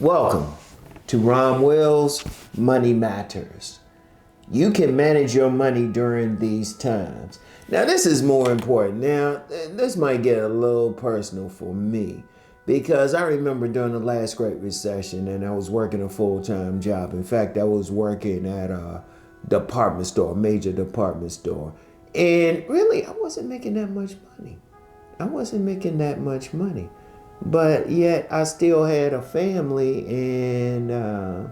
Welcome to RomWills Money Matters. You can manage your money during these times. Now, this is more important. Now, this might get a little personal for me because I remember during the last Great Recession and I was working a full-time job. In fact, I was working at a department store, a major department store. And really, I wasn't making that much money. But yet I still had a family and I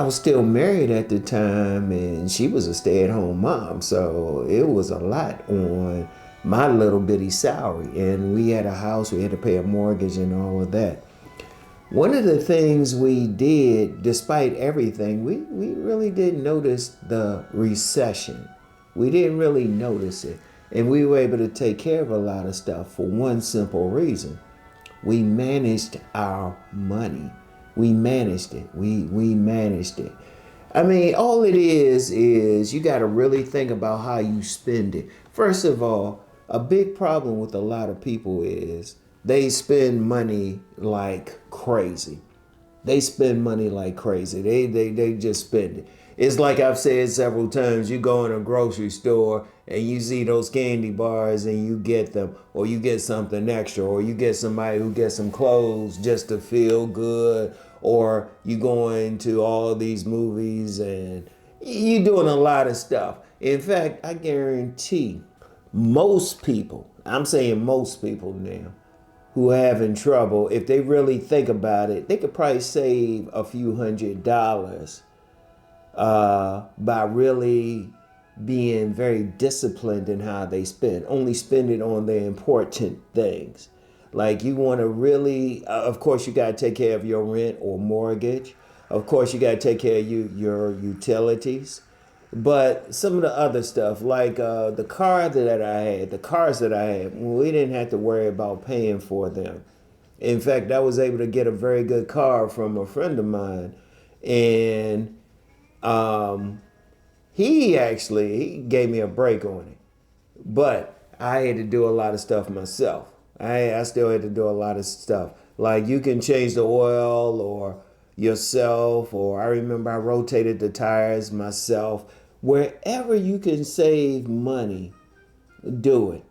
was still married at the time and she was a stay-at-home mom. So it was a lot on my little bitty salary. And we had a house, we had to pay a mortgage and all of that. One of the things we did, despite everything, we really didn't notice the recession. We didn't really notice it. And we were able to take care of a lot of stuff for one simple reason. We managed our money. We managed it. We managed it. I mean, all it is you got to really think about how you spend it. First of all, a big problem with a lot of people is they spend money like crazy. They just spend it. It's like I've said several times, you go in a grocery store and you see those candy bars and you get them, or you get something extra, or you get somebody who gets some clothes just to feel good, or you go into all these movies and you're doing a lot of stuff. In fact, I guarantee most people, I'm saying most people now, who are having trouble, if they really think about it, they could probably save a few $100s by really being very disciplined in how they spend. Only spend it on the important things. Like you want to really, of course, you got to take care of your rent or mortgage. Of course, you got to take care of your utilities. But some of the other stuff, like the cars that I had, we didn't have to worry about paying for them. In fact, I was able to get a very good car from a friend of mine. And he gave me a break on it. But I had to do a lot of stuff myself. I still had to do a lot of stuff. Like you can change the oil or yourself, or I remember I rotated the tires myself. Wherever you can save money, do it.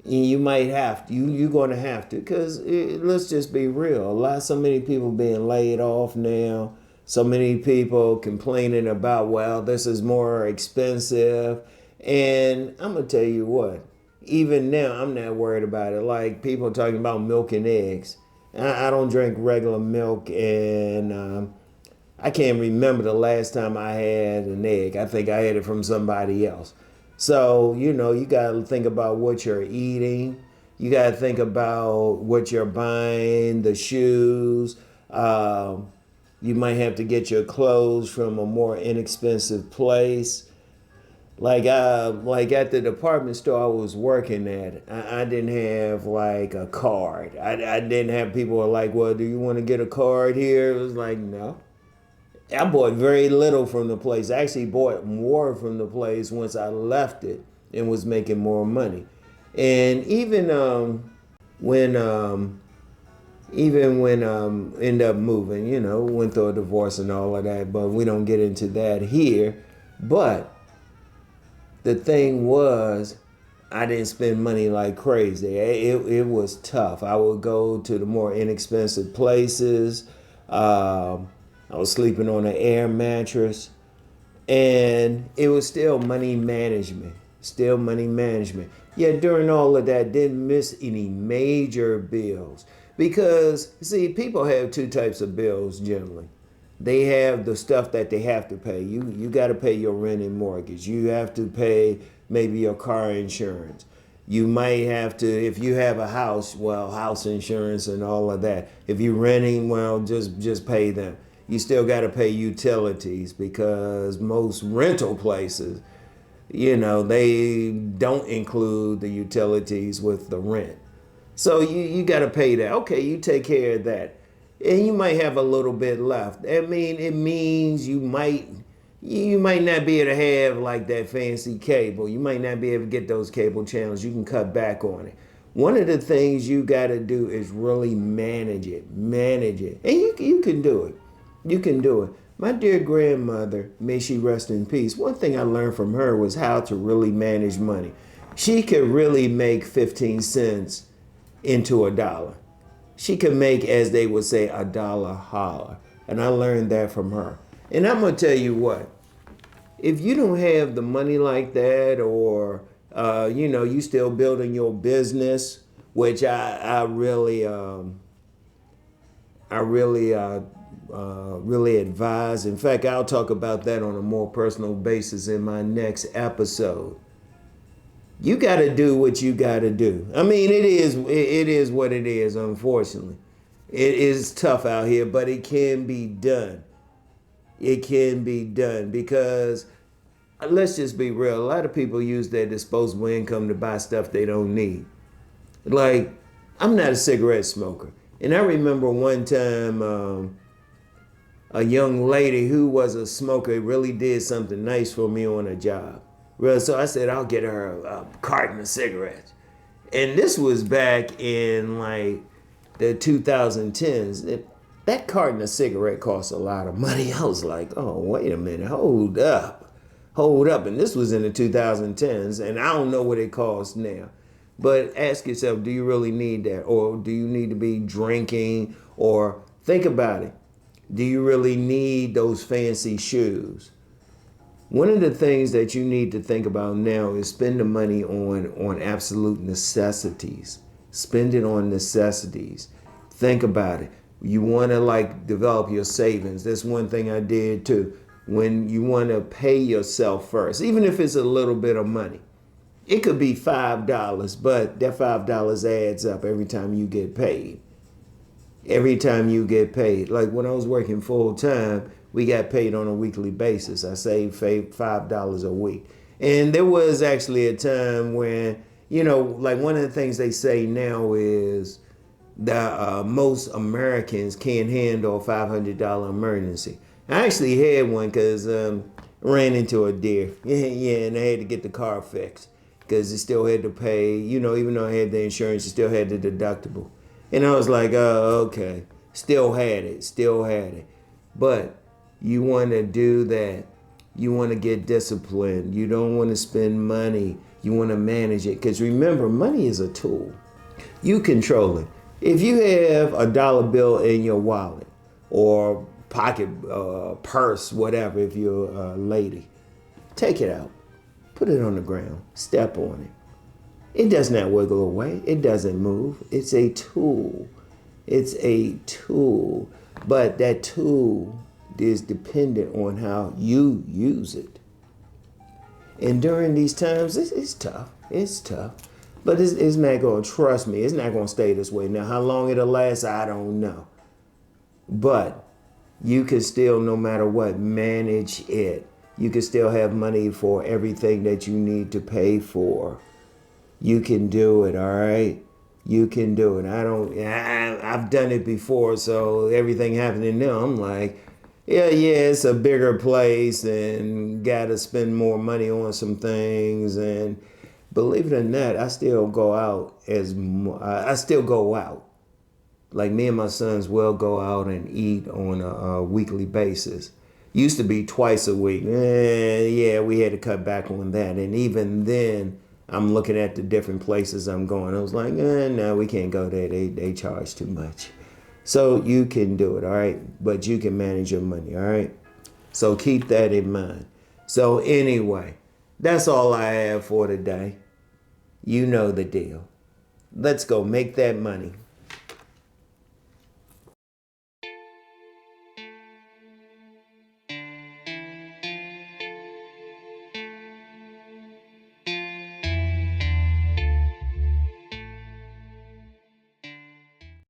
You might have to. You're going to have to, because let's just be real. So many people being laid off now. So many people complaining about, well, this is more expensive. And I'm going to tell you what, even now, I'm not worried about it. Like people talking about milk and eggs. I don't drink regular milk, and I can't remember the last time I had an egg. I think I had it from somebody else. So, you got to think about what you're eating. You got to think about what you're buying, the shoes. You might have to get your clothes from a more inexpensive place. Like at the department store I was working at, I didn't have like a card. I didn't have people who were like, well, do you want to get a card here? It was like, no. I bought very little from the place. I actually bought more from the place once I left it and was making more money. And even when end up moving, went through a divorce and all of that, but we don't get into that here. But the thing was, I didn't spend money like crazy. It was tough. I would go to the more inexpensive places. I was sleeping on an air mattress, and it was still money management. Yet during all of that, didn't miss any major bills. Because, see, people have two types of bills generally. They have the stuff that they have to pay. You got to pay your rent and mortgage. You have to pay maybe your car insurance. You might have to, if you have a house, well, house insurance and all of that. If you're renting, well, just pay them. You still got to pay utilities, because most rental places, they don't include the utilities with the rent. So you got to pay that. Okay, you take care of that. And you might have a little bit left. I mean, it means you might not be able to have like that fancy cable. You might not be able to get those cable channels. You can cut back on it. One of the things you got to do is really manage it. Manage it. And you can do it. You can do it. My dear grandmother, may she rest in peace, one thing I learned from her was how to really manage money. She could really make 15 cents into a dollar. She could make, as they would say, a dollar holler. And I learned that from her. And I'm going to tell you what, if you don't have the money like that, or, you still building your business, which I really advise. In fact, I'll talk about that on a more personal basis in my next episode. You got to do what you got to do. I mean, it is what it is, unfortunately. It is tough out here, but it can be done. It can be done because, let's just be real, a lot of people use their disposable income to buy stuff they don't need. Like, I'm not a cigarette smoker. And I remember one time a young lady who was a smoker really did something nice for me on a job. Well, so I said, I'll get her a carton of cigarettes. And this was back in like the 2010s. That carton of cigarette cost a lot of money. I was like, oh, wait a minute, hold up. And this was in the 2010s, and I don't know what it costs now. But ask yourself, do you really need that? Or do you need to be drinking? Or think about it. Do you really need those fancy shoes? One of the things that you need to think about now is spend the money on absolute necessities. Spend it on necessities. Think about it. You want to develop your savings. That's one thing I did too. When you want to pay yourself first, even if it's a little bit of money. It could be $5, but that $5 adds up every time you get paid. Every time you get paid. Like when I was working full time, we got paid on a weekly basis. I saved $5 a week. And there was actually a time when, one of the things they say now is that most Americans can't handle a $500 emergency. I actually had one because ran into a deer. Yeah, and I had to get the car fixed because it still had to pay, even though I had the insurance, it still had the deductible. And I was like, oh, okay. Still had it. But you want to do that. You want to get disciplined. You don't want to spend money. You want to manage it. Because remember, money is a tool. You control it. If you have a dollar bill in your wallet or pocket, purse, whatever, if you're a lady, take it out. Put it on the ground. Step on it. It does not wiggle away. It doesn't move. It's a tool. But that tool is dependent on how you use it. And during these times, it's tough. But it's not going to, trust me, it's not going to stay this way. Now, how long it'll last, I don't know. But you can still, no matter what, manage it. You can still have money for everything that you need to pay for. You can do it, all right? You can do it. I've done it before, so everything happening now, I'm like, yeah, it's a bigger place and got to spend more money on some things. And believe it or not, I still go out Like me and my sons will go out and eat on a weekly basis. Used to be twice a week. Yeah, we had to cut back on that. And even then, I'm looking at the different places I'm going. I was like, no, we can't go there. They charge too much. So you can do it, all right? But you can manage your money, all right? So keep that in mind. So anyway, that's all I have for today. You know the deal. Let's go make that money.